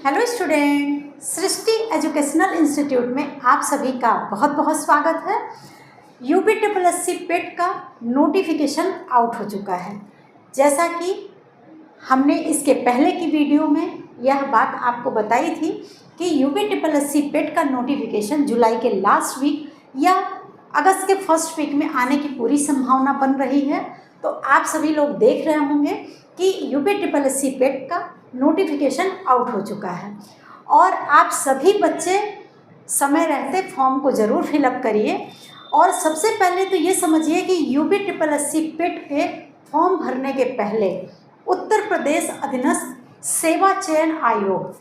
Hello student, सृष्टि educational institute में आप सभी का बहुत बहुत स्वागत है। UPSSC पेट का नोटिफिकेशन आउट हो चुका है। जैसा कि हमने इसके पहले की वीडियो में यह बात आपको बताई थी कि UPSSC पेट का नोटिफिकेशन जुलाई के लास्ट वीक या अगस्त के फर्स्ट वीक में आने की पूरी संभावना बन रही है। तो आप सभी लोग देख रहे होंगे कि UPSSC पेट का नोटिफिकेशन आउट हो चुका है और आप सभी बच्चे समय रहते फॉर्म को ज़रूर फिलअप करिए। और सबसे पहले तो ये समझिए कि UPSSC पेट के फॉर्म भरने के पहले उत्तर प्रदेश अधीनस्थ सेवा चयन आयोग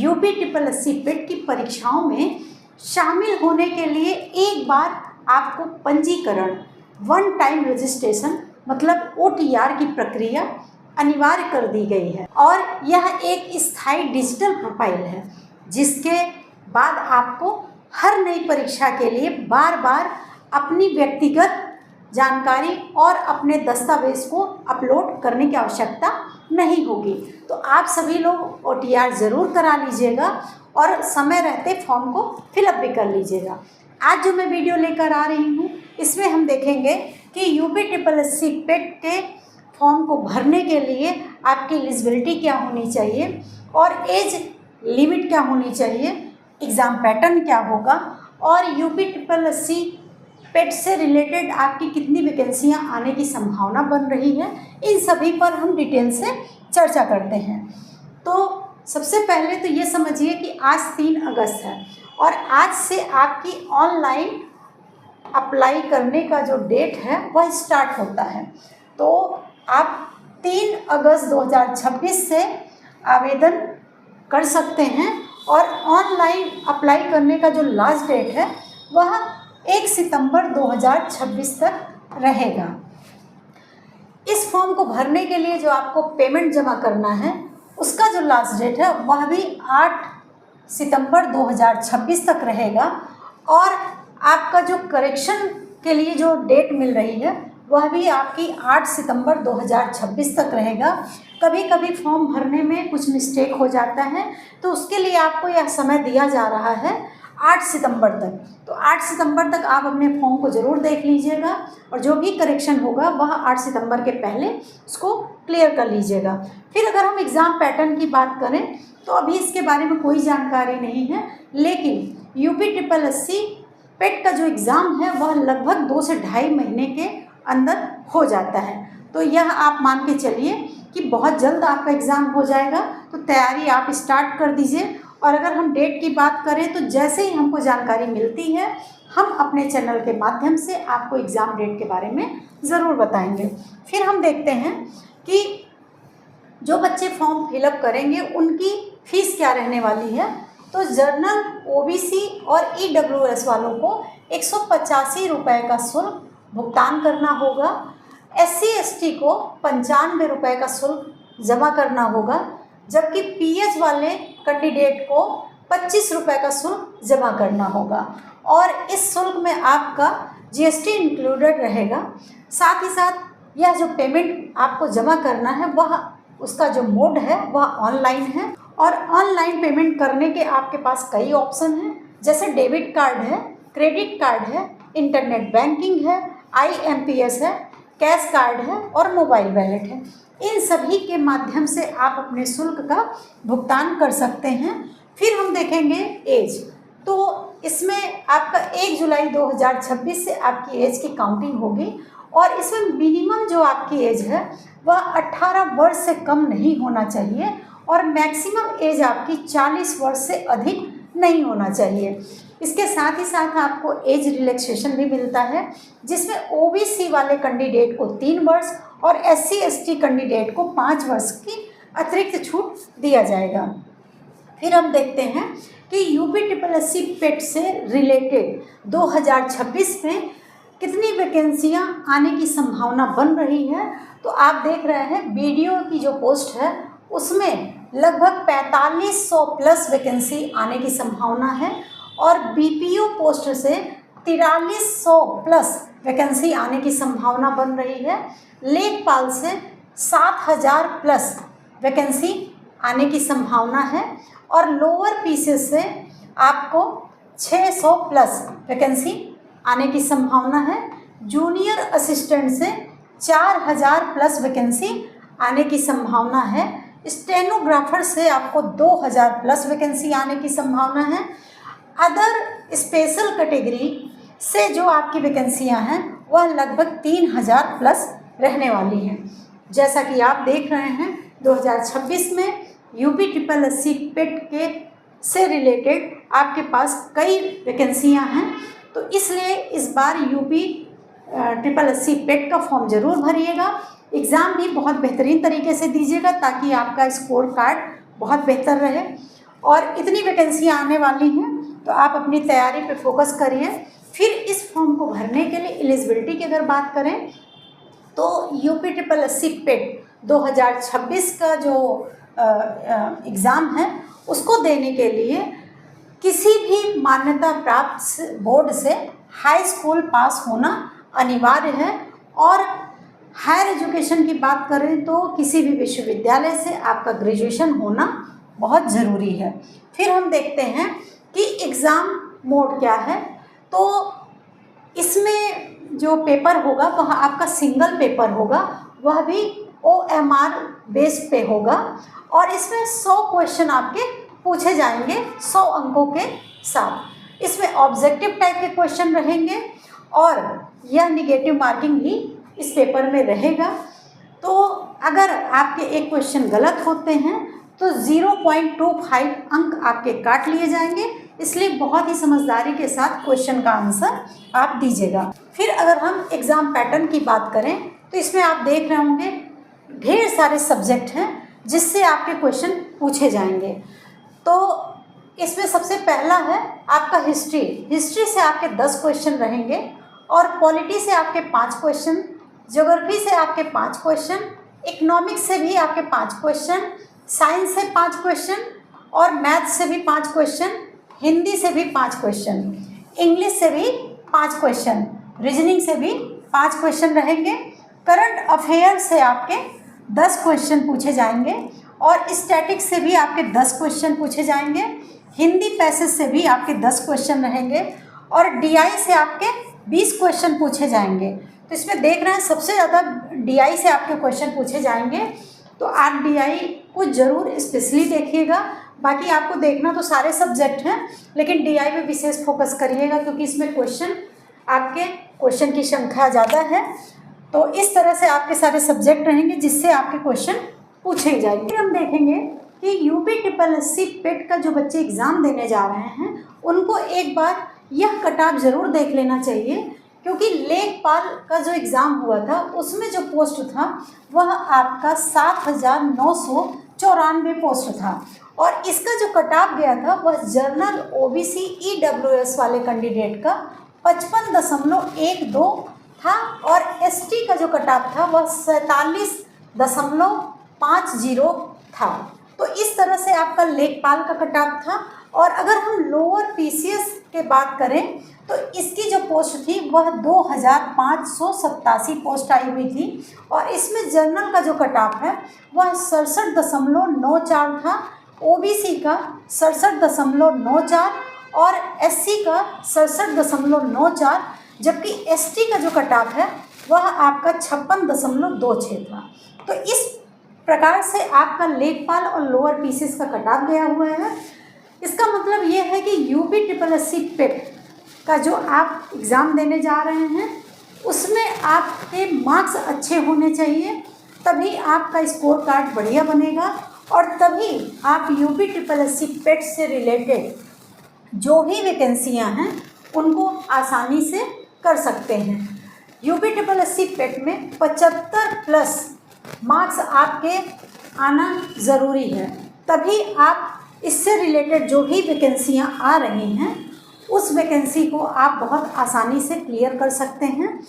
UPSSC पेट की परीक्षाओं में शामिल होने के लिए एक बार आपको पंजीकरण वन टाइम रजिस्ट्रेशन मतलब OTR की प्रक्रिया अनिवार्य कर दी गई है। और यह एक स्थायी डिजिटल प्रोफाइल है जिसके बाद आपको हर नई परीक्षा के लिए बार बार अपनी व्यक्तिगत जानकारी और अपने दस्तावेज को अपलोड करने की आवश्यकता नहीं होगी। तो आप सभी लोग OTR ज़रूर करा लीजिएगा और समय रहते फॉर्म को फिलअप भी कर लीजिएगा। आज जो मैं वीडियो लेकर आ रही हूँ इसमें हम देखेंगे कि UPSSC पेट के फॉर्म को भरने के लिए आपकी एलिजिबिलिटी क्या होनी चाहिए और एज लिमिट क्या होनी चाहिए, एग्ज़ाम पैटर्न क्या होगा और UPSSC पेट से रिलेटेड आपकी कितनी वैकेंसियां आने की संभावना बन रही है, इन सभी पर हम डिटेल से चर्चा करते हैं। तो सबसे पहले तो ये समझिए कि आज 3 अगस्त है और आज से आपकी ऑनलाइन अप्लाई करने का जो डेट है वह स्टार्ट होता है। तो आप 3 अगस्त 2026 से आवेदन कर सकते हैं और ऑनलाइन अप्लाई करने का जो लास्ट डेट है वह 1 सितंबर 2026 तक रहेगा। इस फॉर्म को भरने के लिए जो आपको पेमेंट जमा करना है उसका जो लास्ट डेट है वह भी 8 सितंबर 2026 तक रहेगा। और आपका जो करेक्शन के लिए जो डेट मिल रही है वह भी आपकी 8 सितंबर 2026 तक रहेगा। कभी कभी फॉर्म भरने में कुछ मिस्टेक हो जाता है तो उसके लिए आपको यह समय दिया जा रहा है 8 सितंबर तक। तो 8 सितंबर तक आप अपने फॉर्म को ज़रूर देख लीजिएगा और जो भी करेक्शन होगा वह 8 सितंबर के पहले उसको क्लियर कर लीजिएगा। फिर अगर हम एग्ज़ाम पैटर्न की बात करें तो अभी इसके बारे में कोई जानकारी नहीं है, लेकिन UPSSC पेट का जो एग्ज़ाम है वह लगभग 2 से ढाई महीने के अंदर हो जाता है। तो यह आप मान के चलिए कि बहुत जल्द आपका एग्ज़ाम हो जाएगा। तो तैयारी आप स्टार्ट कर दीजिए। और अगर हम डेट की बात करें तो जैसे ही हमको जानकारी मिलती है हम अपने चैनल के माध्यम से आपको एग्ज़ाम डेट के बारे में ज़रूर बताएंगे। फिर हम देखते हैं कि जो बच्चे फॉर्म फिलअप करेंगे उनकी फ़ीस क्या रहने वाली है। तो जनरल OBC और EWS वालों को 185 रुपये का शुल्क भुगतान करना होगा। SC ST को 95 रुपये का शुल्क जमा करना होगा, जबकि PH वाले कैंडिडेट को 25 रुपये का शुल्क जमा करना होगा। और इस शुल्क में आपका GST इंक्लूडेड रहेगा। साथ ही साथ यह जो पेमेंट आपको जमा करना है वह उसका जो मोड है वह ऑनलाइन है। और ऑनलाइन पेमेंट करने के आपके पास कई ऑप्शन हैं, जैसे डेबिट कार्ड है, क्रेडिट कार्ड है, इंटरनेट बैंकिंग है, IMPS है, कैश कार्ड है और मोबाइल वॉलेट है। इन सभी के माध्यम से आप अपने शुल्क का भुगतान कर सकते हैं। फिर हम देखेंगे एज। तो इसमें आपका 1 जुलाई 2026 से आपकी एज की काउंटिंग होगी और इसमें मिनिमम जो आपकी एज है वह 18 वर्ष से कम नहीं होना चाहिए और मैक्सिमम एज आपकी 40 वर्ष से अधिक नहीं होना चाहिए। इसके साथ ही साथ आपको एज रिलैक्सेशन भी मिलता है, जिसमें OBC वाले कैंडिडेट को 3 वर्ष और SC ST कैंडिडेट को 5 वर्ष की अतिरिक्त छूट दिया जाएगा। फिर हम देखते हैं कि UPSSC पेट से रिलेटेड 2026 में कितनी वैकेंसियां आने की संभावना बन रही है। तो आप देख रहे हैं वीडियो की जो पोस्ट है उसमें लगभग 4500 प्लस वैकेंसी आने की संभावना है और BPO पोस्ट से 4300 प्लस वैकेंसी आने की संभावना बन रही है। लेखपाल से 7000 प्लस वैकेंसी आने की संभावना है और लोअर पीसीएस से आपको 600 प्लस वैकेंसी आने की संभावना है। जूनियर असिस्टेंट से 4000 प्लस वैकेंसी आने की संभावना है। स्टेनोग्राफर से आपको 2000 प्लस वैकेंसी आने की संभावना है। अदर स्पेशल कैटेगरी से जो आपकी वैकेंसियां हैं वह लगभग 3000 प्लस रहने वाली हैं। जैसा कि आप देख रहे हैं 2026 में यूपी ट्रिपल एससी पेट के से रिलेटेड आपके पास कई वैकेंसियां हैं, तो इसलिए इस बार यूपी ट्रिपल एससी पेट का फॉर्म ज़रूर भरिएगा। एग्ज़ाम भी बहुत बेहतरीन तरीके से दीजिएगा ताकि आपका स्कोर कार्ड बहुत बेहतर रहे। और इतनी वैकेंसियां आने वाली हैं तो आप अपनी तैयारी पे फोकस करिए। फिर इस फॉर्म को भरने के लिए एलिजिबिलिटी की अगर बात करें तो यूपी ट्रिपल एससी पेट 2026 का जो एग्ज़ाम है उसको देने के लिए किसी भी मान्यता प्राप्त बोर्ड से हाई स्कूल पास होना अनिवार्य है। और हायर एजुकेशन की बात करें तो किसी भी विश्वविद्यालय से आपका ग्रेजुएशन होना बहुत ज़रूरी है। फिर हम देखते हैं कि एग्ज़ाम मोड क्या है। तो इसमें जो पेपर होगा वह आपका सिंगल पेपर होगा, वह भी OMR बेस पे होगा और इसमें 100 क्वेश्चन आपके पूछे जाएंगे 100 अंकों के साथ। इसमें ऑब्जेक्टिव टाइप के क्वेश्चन रहेंगे और यह निगेटिव मार्किंग भी इस पेपर में रहेगा। तो अगर आपके एक क्वेश्चन गलत होते हैं तो 0.25 अंक आपके काट लिए जाएंगे, इसलिए बहुत ही समझदारी के साथ क्वेश्चन का आंसर आप दीजिएगा। फिर अगर हम एग्ज़ाम पैटर्न की बात करें तो इसमें आप देख रहे होंगे ढेर सारे सब्जेक्ट हैं जिससे आपके क्वेश्चन पूछे जाएंगे। तो इसमें सबसे पहला है आपका हिस्ट्री। हिस्ट्री से आपके 10 क्वेश्चन रहेंगे और पॉलिटी से आपके 5 क्वेश्चन, ज्योग्राफी से आपके 5 क्वेश्चन, इकोनॉमिक्स से भी आपके 5 क्वेश्चन, साइंस से 5 क्वेश्चन और मैथ से भी 5 क्वेश्चन, हिंदी से भी 5 क्वेश्चन, इंग्लिश से भी 5 क्वेश्चन, रीजनिंग से भी 5 क्वेश्चन रहेंगे। करंट अफेयर से आपके 10 क्वेश्चन पूछे जाएंगे और स्टैटिक्स से भी आपके 10 क्वेश्चन पूछे जाएंगे। हिंदी पैसेज से भी आपके 10 क्वेश्चन रहेंगे और DI से आपके 20 क्वेश्चन पूछे जाएंगे। तो इसमें देख रहे हैं सबसे ज़्यादा DI से आपके क्वेश्चन पूछे जाएंगे, तो आप DI को ज़रूर स्पेशली देखिएगा। बाकी आपको देखना तो सारे सब्जेक्ट हैं, लेकिन DI पे विशेष फोकस करिएगा क्योंकि इसमें क्वेश्चन की संख्या ज़्यादा है। तो इस तरह से आपके सारे सब्जेक्ट रहेंगे जिससे आपके क्वेश्चन पूछे जाएंगे। हम देखेंगे कि यूपी ट्रिपल एससी पेट का जो बच्चे एग्ज़ाम देने जा रहे हैं उनको एक बार यह कटाव ज़रूर देख लेना चाहिए, क्योंकि लेखपाल का जो एग्ज़ाम हुआ था उसमें जो पोस्ट था वह आपका 7994 पोस्ट था और इसका जो कटाव गया था वह जनरल OBC EWS वाले कैंडिडेट का 55.12 था और ST का जो कटाव था वह 47.50 था। तो इस तरह से आपका लेखपाल का कटाव था। और अगर हम लोअर PCS के बात करें तो इसकी जो पोस्ट थी वह 2587 पोस्ट आई हुई थी और इसमें जनरल का जो कटाव है वह 67.94 था, OBC का 67.94 और SC का 67.94, जबकि ST का जो कटाव है वह आपका 56.26 था। तो इस प्रकार से आपका लेखपाल और लोअर PCS का कटाव गया हुआ है। इसका मतलब ये है कि यूपी ट्रिपल एससी पेट का जो आप एग्ज़ाम देने जा रहे हैं उसमें आपके मार्क्स अच्छे होने चाहिए, तभी आपका स्कोर कार्ड बढ़िया बनेगा और तभी आप यूपी ट्रिपल एससी पेट से रिलेटेड जो भी वैकेंसियां हैं उनको आसानी से कर सकते हैं। यूपी ट्रिपल एससी पेट में 75 प्लस मार्क्स आपके आना ज़रूरी है, तभी आप इससे रिलेटेड जो भी वैकेंसियां आ रही हैं उस वैकेंसी को आप बहुत आसानी से क्लियर कर सकते हैं।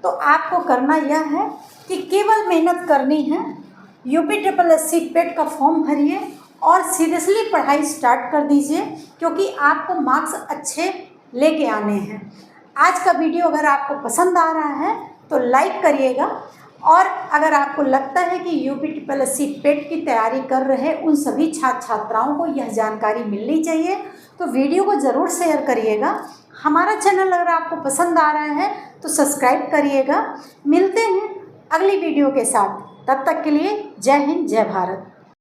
तो आपको करना यह है कि केवल मेहनत करनी है, यूपी ट्रिपल एससी पेट का फॉर्म भरिए और सीरियसली पढ़ाई स्टार्ट कर दीजिए, क्योंकि आपको मार्क्स अच्छे लेके आने हैं। आज का वीडियो अगर आपको पसंद आ रहा है तो लाइक करिएगा और अगर आपको लगता है कि UPSSC पेट की तैयारी कर रहे उन सभी छात्र छात्राओं को यह जानकारी मिलनी चाहिए, तो वीडियो को ज़रूर शेयर करिएगा। हमारा चैनल अगर आपको पसंद आ रहा है तो सब्सक्राइब करिएगा। मिलते हैं अगली वीडियो के साथ, तब तक के लिए जय हिंद जय भारत।